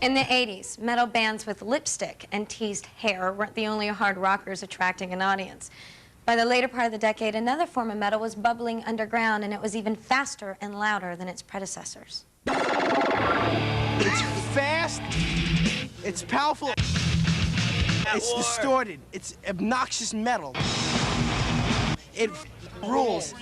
In the 80s, metal bands with lipstick and teased hair weren't the only hard rockers attracting an audience. By the later part of the decade, another form of metal was bubbling underground, and it was even faster and louder than its predecessors. It's fast, it's powerful, it's distorted, it's obnoxious metal. It rules.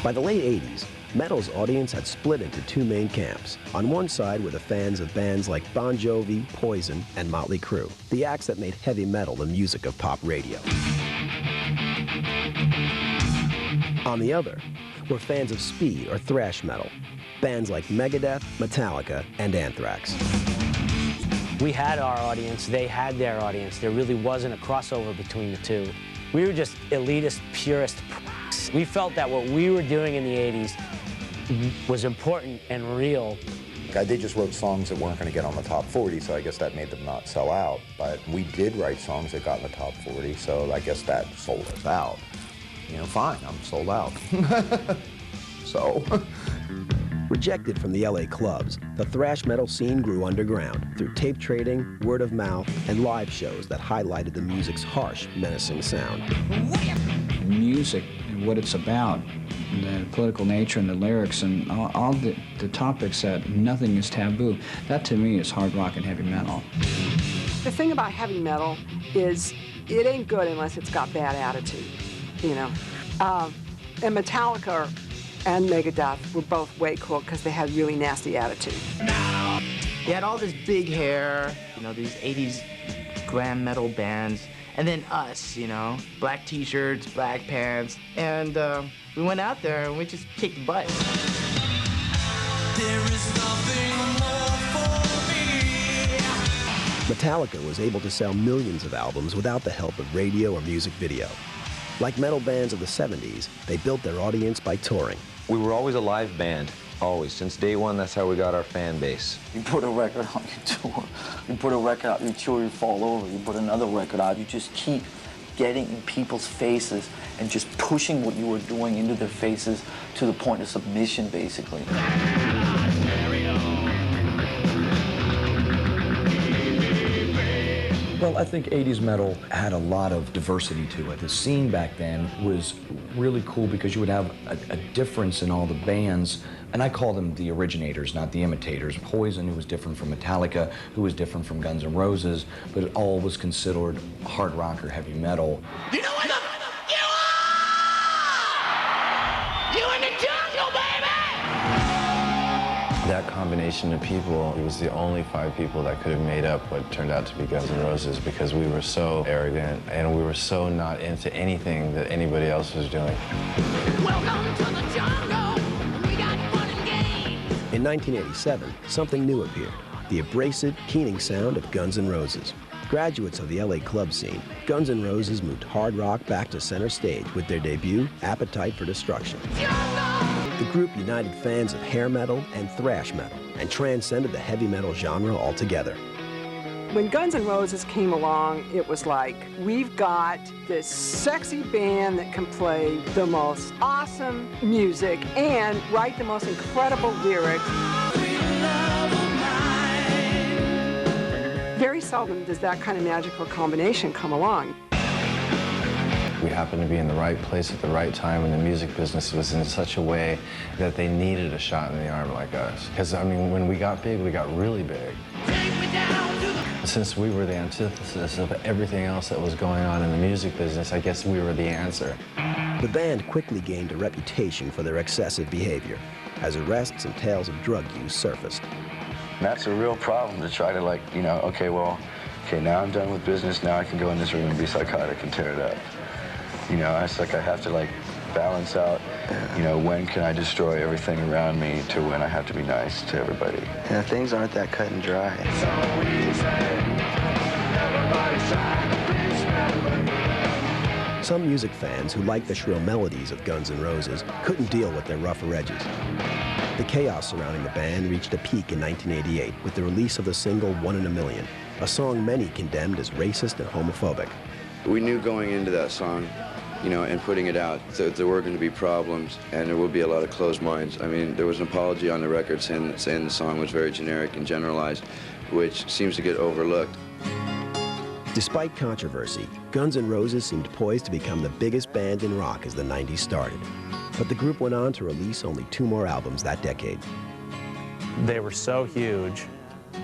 By the late 80s, metal's audience had split into two main camps. On one side were the fans of bands like Bon Jovi, Poison, and Motley Crue, the acts that made heavy metal the music of pop radio. On the other were fans of speed or thrash metal, bands like Megadeth, Metallica, and Anthrax. We had our audience, they had their audience. There really wasn't a crossover between the two. We were just elitist, purist pricks. We felt that what we were doing in the 80s was important and real. They just wrote songs that weren't going to get on the top 40, so I guess that made them not sell out. But we did write songs that got in the top 40, so I guess that sold us out. You know, fine, I'm sold out. So. Rejected from the LA clubs, the thrash metal scene grew underground through tape trading, word of mouth, and live shows that highlighted the music's harsh, menacing sound. Music and what it's about, the political nature and the lyrics and all the topics that nothing is taboo, that to me is hard rock and heavy metal. The thing about heavy metal is it ain't good unless it's got bad attitude, you know. And Metallica and Megadeth were both way cool because they had really nasty attitude. You had all this big hair, you know, these 80s glam metal bands, and then us, you know, black t-shirts, black pants, and we went out there and we just kicked butt. There is nothing more for me. Metallica was able to sell millions of albums without the help of radio or music video. Like metal bands of the 70s, they built their audience by touring. We were always a live band, always. Since day one, that's how we got our fan base. You put a record on your tour, you put a record out, you tour, you fall over, you put another record out, you just keep getting in people's faces and just pushing what you were doing into their faces to the point of submission, basically. Well, I think 80s metal had a lot of diversity to it. The scene back then was really cool because you would have a difference in all the bands, and I call them the originators, not the imitators. Poison, who was different from Metallica, who was different from Guns N' Roses, but it all was considered hard rock or heavy metal. You know what you are! You in the jungle, baby! That combination of people, it was the only 5 people that could have made up what turned out to be Guns N' Roses because we were so arrogant and we were so not into anything that anybody else was doing. Welcome to the jungle. We got fun and games. In 1987, something new appeared, the abrasive, keening sound of Guns N' Roses. Graduates of the LA club scene, Guns N' Roses moved hard rock back to center stage with their debut, Appetite for Destruction. The group united fans of hair metal and thrash metal and transcended the heavy metal genre altogether. When Guns N' Roses came along, it was like, we've got this sexy band that can play the most awesome music and write the most incredible lyrics. Very seldom does that kind of magical combination come along. We happened to be in the right place at the right time, and the music business was in such a way that they needed a shot in the arm like us. Because, I mean, when we got big, we got really big. Since we were the antithesis of everything else that was going on in the music business, I guess we were the answer. The band quickly gained a reputation for their excessive behavior, as arrests and tales of drug use surfaced. That's a real problem to try to, like, you know, okay, now I'm done with business, now I can go in this room and be psychotic and tear it up. You know, it's like I have to, like, balance out, you know, when can I destroy everything around me to when I have to be nice to everybody. Yeah, things aren't that cut and dry. Some music fans who liked the shrill melodies of Guns N' Roses couldn't deal with their rougher edges. The chaos surrounding the band reached a peak in 1988 with the release of the single One in a Million, a song many condemned as racist and homophobic. We knew going into that song you know, and putting it out. So there were going to be problems, and there would be a lot of closed minds. I mean, there was an apology on the record saying the song was very generic and generalized, which seems to get overlooked. Despite controversy, Guns N' Roses seemed poised to become the biggest band in rock as the 90s started. But the group went on to release only 2 more albums that decade. They were so huge.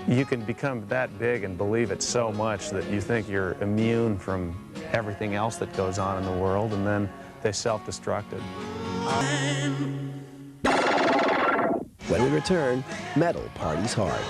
You can become that big and believe it so much that you think you're immune from everything else that goes on in the world, and then they self-destructed. When we return, metal parties hard.